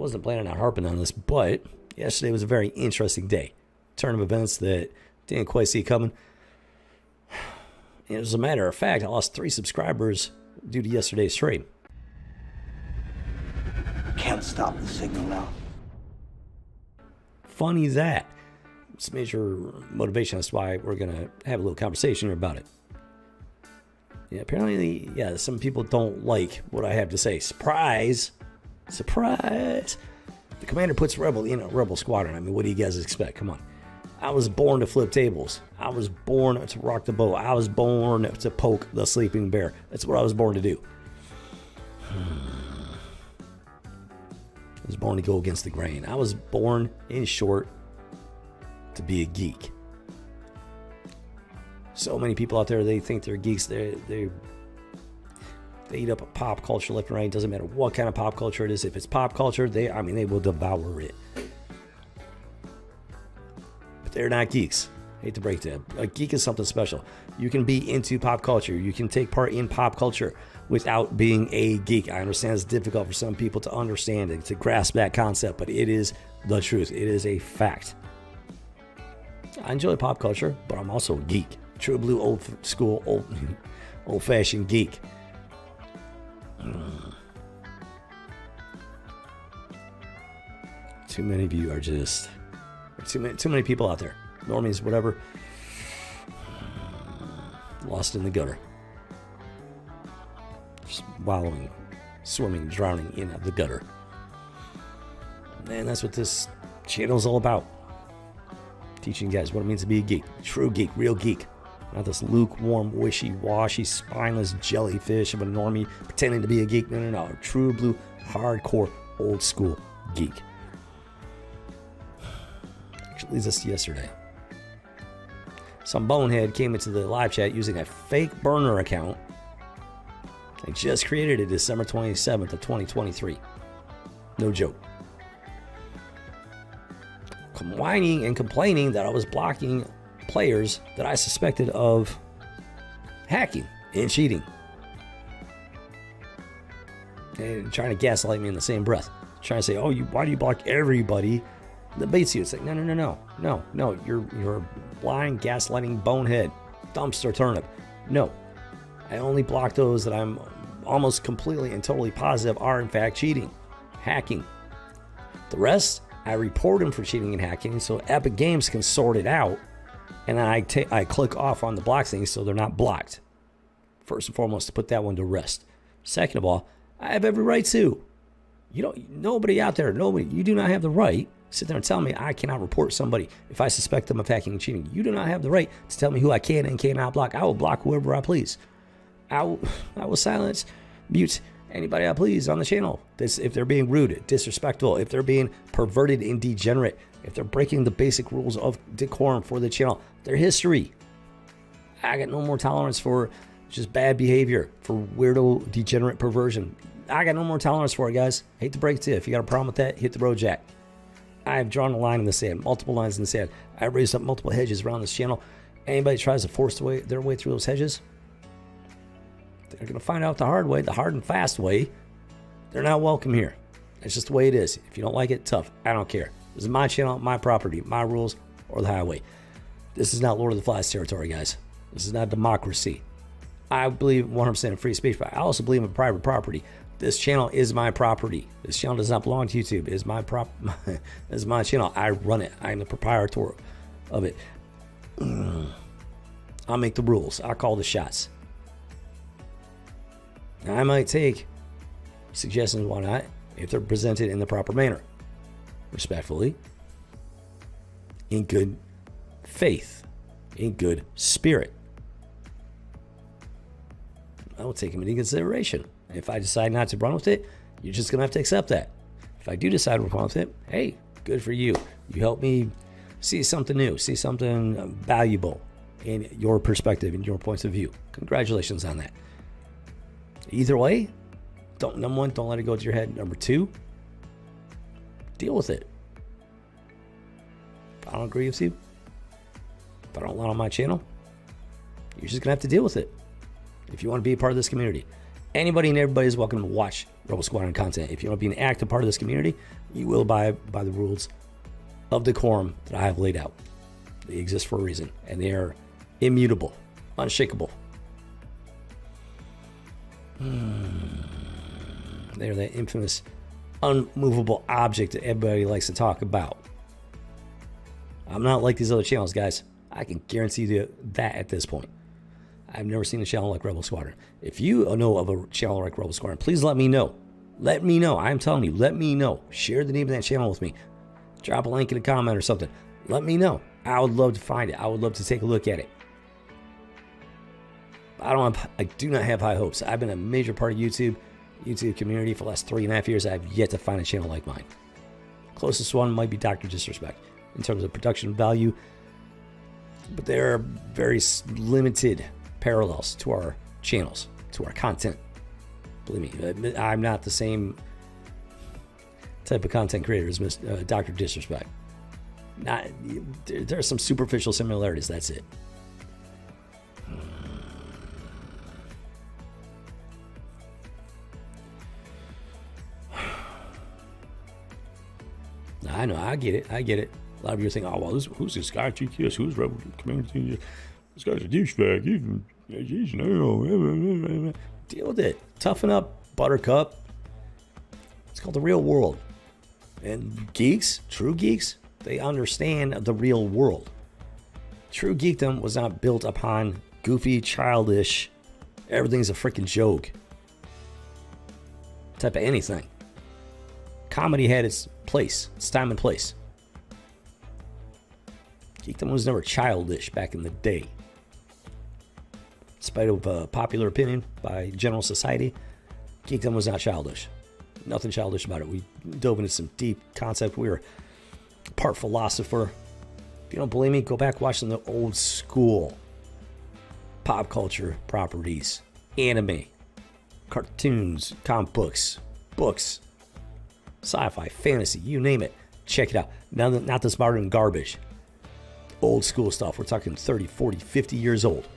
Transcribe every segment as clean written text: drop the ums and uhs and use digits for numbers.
wasn't planning on harping on this, but yesterday was a very interesting day. Turn of events that didn't quite see coming. And as a matter of fact, I lost 3 subscribers due to yesterday's stream. Can't stop the signal now. Funny that. It's major motivation. That's why we're going to have a little conversation here about it. Yeah, apparently, some people don't like what I have to say. Surprise! Surprise! The commander puts Rebel in a Rebel Squadron. I mean, what do you guys expect? Come on. I was born to flip tables. I was born to rock the boat. I was born to poke the sleeping bear. That's what I was born to do. I was born to go against the grain. I was born, in short, to be a geek. So many people out there, they think they're geeks. They eat up a pop culture left and right. It doesn't matter what kind of pop culture it is. If it's pop culture, they will devour it. But they're not geeks. I hate to break that. A geek is something special. You can be into pop culture. You can take part in pop culture without being a geek. I understand it's difficult for some people to understand and to grasp that concept, but it is the truth. It is a fact. I enjoy pop culture, but I'm also a geek. True blue, old school, old-fashioned geek. Too many of you are just too many people out there. Normies, whatever. Lost in the gutter. Just wallowing, swimming, drowning in the gutter. And that's what this channel is all about. Teaching you guys what it means to be a geek. True geek, real geek. Not this lukewarm, wishy-washy, spineless jellyfish of a normie pretending to be a geek. No. True blue, hardcore, old school geek. Actually leads us to yesterday. Some bonehead came into the live chat using a fake burner account. They just created it December 27th of 2023. No joke. Whining and complaining that I was blocking players that I suspected of hacking and cheating. And trying to gaslight me in the same breath. Trying to say, oh, why do you block everybody that beats you? It's like, no. You're a blind, gaslighting bonehead, dumpster turnip. No. I only block those that I'm almost completely and totally positive are in fact cheating, hacking. The rest, I report them for cheating and hacking so Epic Games can sort it out, and then I click off on the block thing so they're not blocked. First and foremost, to put that one to rest. Second of all, I have every right to. Nobody out there, you do not have the right to sit there and tell me I cannot report somebody if I suspect them of hacking and cheating. You do not have the right to tell me who I can and cannot block. I will block whoever I please. I will silence, mute anybody I please on the channel. If they're being rude, disrespectful, if they're being perverted and degenerate, if they're breaking the basic rules of decorum for the channel, their history. I got no more tolerance for just bad behavior, for weirdo, degenerate perversion. I got no more tolerance for it, guys. Hate to break it to you. If you got a problem with that, hit the road jack. I have drawn a line in the sand, multiple lines in the sand. I raised up multiple hedges around this channel. Anybody tries to force their way through those hedges, they're going to find out the hard way, the hard and fast way. They're not welcome here. That's just the way it is. If you don't like it, tough. I don't care. This is my channel, my property, my rules, or the highway. This is not Lord of the Flies territory, guys. This is not democracy. I believe 100% in free speech, but I also believe in private property. This channel is my property. This channel does not belong to YouTube. It is my it's my channel. I run it. I am the proprietor of it. I'll make the rules. I'll call the shots. Now, I might take suggestions, why not, if they're presented in the proper manner, respectfully, in good faith, in good spirit. I will take them into consideration. If I decide not to run with it, you're just going to have to accept that. If I do decide to run with it, hey, good for you. You help me see something new, see something valuable in your perspective, in your points of view. Congratulations on that. Either way, number one, don't let it go to your head. Number two, deal with it. If I don't agree with you, if I don't want on my channel, you're just going to have to deal with it. If you want to be a part of this community, anybody and everybody is welcome to watch Rebel Squadron content. If you want to be an active part of this community, you will abide by the rules of decorum that I have laid out. They exist for a reason, and they are immutable, unshakable. They're that infamous, unmovable object that everybody likes to talk about. I'm not like these other channels, guys. I can guarantee you that at this point. I've never seen a channel like Rebel Squadron. If you know of a channel like Rebel Squadron, please let me know. Let me know. I'm telling you, let me know. Share the name of that channel with me. Drop a link in a comment or something. Let me know. I would love to find it. I would love to take a look at it. I do not have high hopes. I've been a major part of YouTube community for the last 3.5 years. I've yet to find a channel like mine. Closest one might be Dr. Disrespect in terms of production value, but there are very limited parallels to our channels, to our content. Believe me, I'm not the same type of content creator as Dr. Disrespect. There are some superficial similarities, that's it. I know, I get it. A lot of you are thinking, oh, well, who's this guy, GTS? Who's Rebel Community? This guy's a douchebag. Deal with it. Toughen up, buttercup. It's called the real world. And geeks, true geeks, they understand the real world. True geekdom was not built upon goofy, childish, everything's a freaking joke type of anything. Comedy had its place, its time and place. Geekdom was never childish back in the day. In spite of popular opinion by general society, geekdom was not childish. Nothing childish about it. We dove into some deep concept. We were part philosopher. If you don't believe me, go back watching the old school pop culture properties, anime, cartoons, comic books, sci-fi, fantasy, you name it. Check it out. Not this modern garbage. Old school stuff. We're talking 30, 40, 50 years old.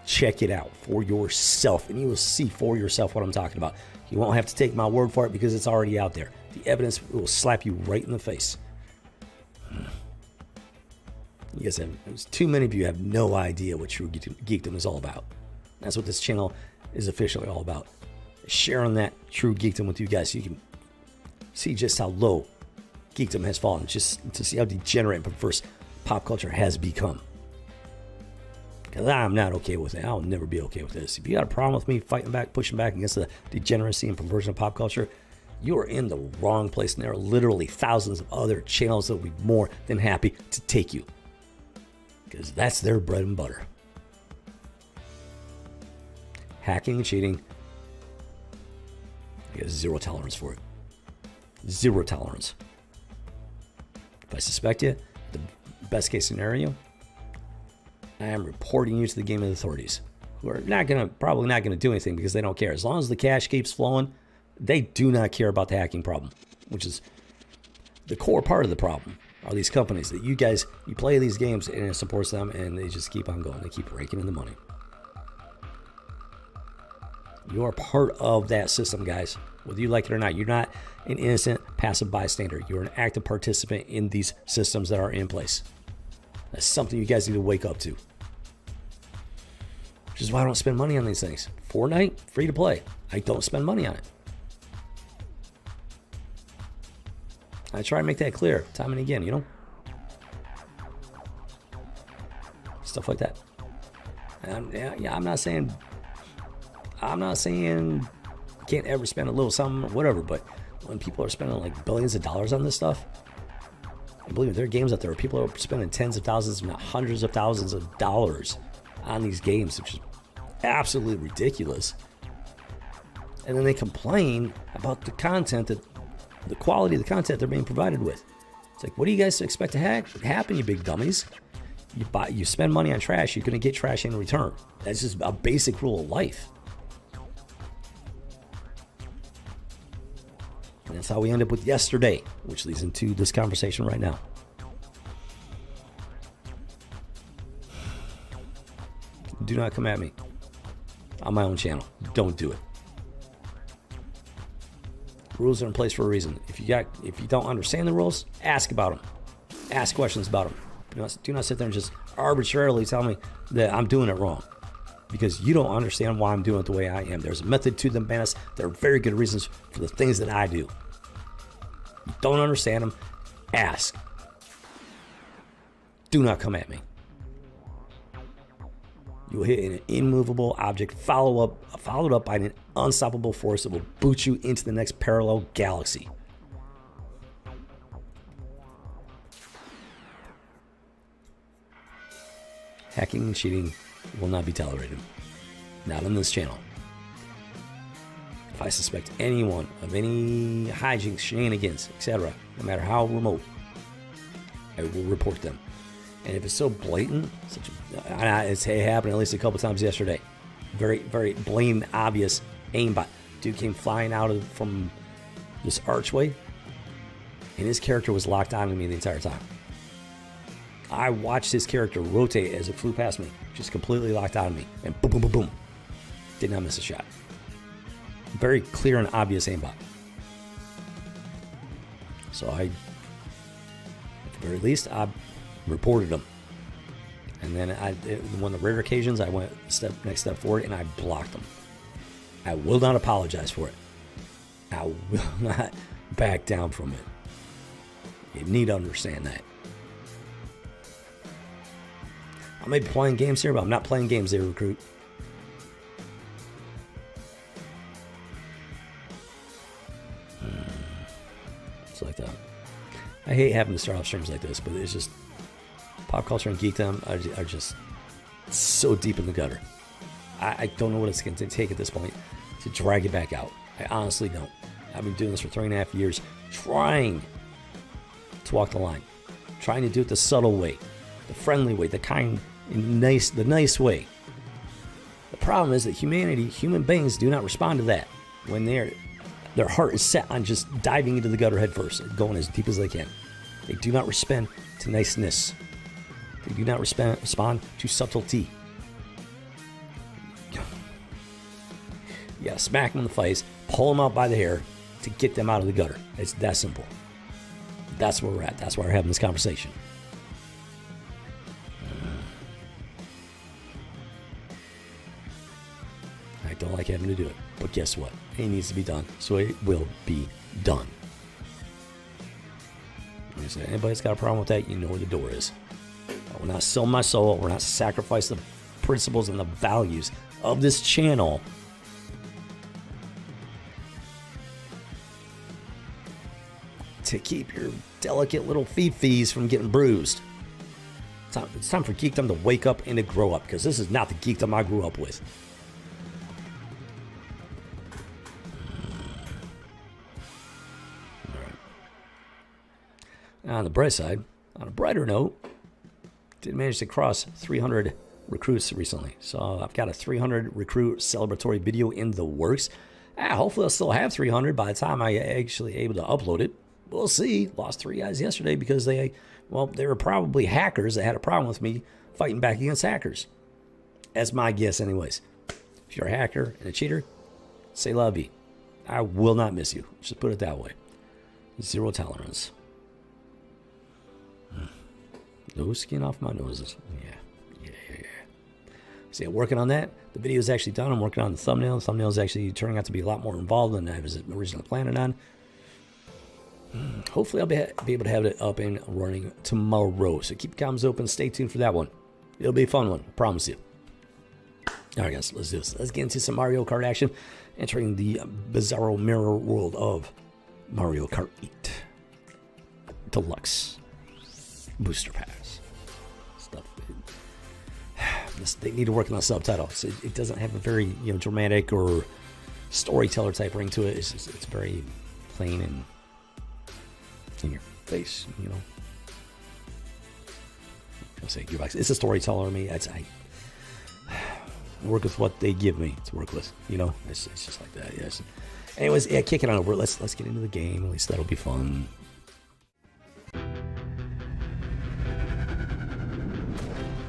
Check it out for yourself, and you will see for yourself what I'm talking about. You won't have to take my word for it because it's already out there. The evidence will slap you right in the face. You guys have, too many of you have no idea what true geekdom is all about. That's what this channel is officially all about. Sharing that true geekdom with you guys so you can see just how low geekdom has fallen, just to see how degenerate and perverse pop culture has become. Because I'm not okay with it. I'll never be okay with this. If you got a problem with me fighting back, pushing back against the degeneracy and perversion of pop culture, you are in the wrong place. And there are literally thousands of other channels that will be more than happy to take you. Because that's their bread and butter. Hacking and cheating, I got zero tolerance for it. Zero tolerance. If I suspect you, the best case scenario, I am reporting you to the gaming authorities, who are probably not gonna do anything because they don't care. As long as the cash keeps flowing, they do not care about the hacking problem, which is the core part of the problem. Are these companies that you play these games and it supports them, and they just keep on going. They keep raking in the money. You are part of that system, guys. Whether you like it or not, you're not an innocent passive bystander. You're an active participant in these systems that are in place. That's something you guys need to wake up to. Which is why I don't spend money on these things. Fortnite, free to play. I don't spend money on it. I try and make that clear time and again, you know? Stuff like that. And I'm not saying you can't ever spend a little something or whatever, but when people are spending like billions of dollars on this stuff, and believe me, there are games out there where people are spending tens of thousands, if not hundreds of thousands of dollars on these games, which is absolutely ridiculous. And then they complain about the content, the quality of the content they're being provided with. It's like, what do you guys expect to happen, you big dummies? You spend money on trash, you're going to get trash in return. That's just a basic rule of life. And that's how we end up with yesterday, which leads into this conversation right now. Do not come at me on my own channel. Don't do it. Rules are in place for a reason. If you don't understand the rules, ask about them. Ask questions about them. Do not sit there and just arbitrarily tell me that I'm doing it wrong, because you don't understand why I'm doing it the way I am. There's a method to the madness. There are very good reasons for the things that I do. You don't understand them, ask. Do not come at me. You will hit an immovable object followed up by an unstoppable force that will boot you into the next parallel galaxy. Hacking and cheating will not be tolerated. Not on this channel. If I suspect anyone of any hijinks, shenanigans, etc., no matter how remote, I will report them. And if it's so blatant, it happened at least a couple times yesterday. Very, very blatant, obvious aimbot. Dude came flying out from this archway, and his character was locked onto me the entire time. I watched his character rotate as it flew past me, just completely locked onto me, and boom, boom, boom, boom. Did not miss a shot. Very clear and obvious aimbot. So at the very least, I reported him. And then one of the rare occasions, I went next step forward and I blocked him. I will not apologize for it. I will not back down from it. You need to understand that. I may be playing games here, but I'm not playing games there, recruit. It's like that. I hate having to start off streams like this, but it's just pop culture and geekdom are just so deep in the gutter. I don't know what it's going to take at this point to drag it back out. I honestly don't. I've been doing this for 3.5 years, trying to walk the line, trying to do it the subtle way, the friendly way, the kind, the nice way. The problem is that human beings do not respond to that when their heart is set on just diving into the gutter head first, going as deep as they can. They do not respond to niceness. They do not respond to subtlety. Yeah, smack them in the face, pull them out by the hair to get them out of the gutter. It's that simple. That's where we're at. That's why we're having this conversation. I don't like having to do it, but guess what? It needs to be done, so it will be done. Like I said, anybody's got a problem with that, you know where the door is. I will not sell my soul. We're not sacrifice the principles and the values of this channel to keep your delicate little fifis from getting bruised. It's time for geekdom to wake up and to grow up, because this is not the geekdom I grew up with. All right. On the bright side, on a brighter note, did manage to cross 300 recruits recently. So I've got a 300 recruit celebratory video in the works. Hopefully I'll still have 300 by the time I actually able to upload it. We'll see. Lost 3 guys yesterday because they were probably hackers that had a problem with me fighting back against hackers. That's my guess anyways. If you're a hacker and a cheater, say la vie. I will not miss you. Just put it that way. Zero tolerance. No skin off my noses. Yeah. See, I'm working on that. The video is actually done. I'm working on the thumbnail. The thumbnail is actually turning out to be a lot more involved than I was originally planning on. Hopefully I'll be able to have it up and running tomorrow. So keep your comments open. Stay tuned for that one. It'll be a fun one. I promise you. All right, guys. Let's do this. Let's get into some Mario Kart action. Entering the bizarro mirror world of Mario Kart 8 Deluxe Booster Pass. Stuff. They need to work on the subtitles. It doesn't have a very dramatic or storyteller type ring to it. It's very plain and in your face, I'll say gearbox. It's a storyteller to me. I work with what they give me to work with. It's just like that. Yes. Anyways, yeah, kick it on over. Let's get into the game. At least that'll be fun.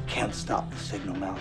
Can't stop the signal now.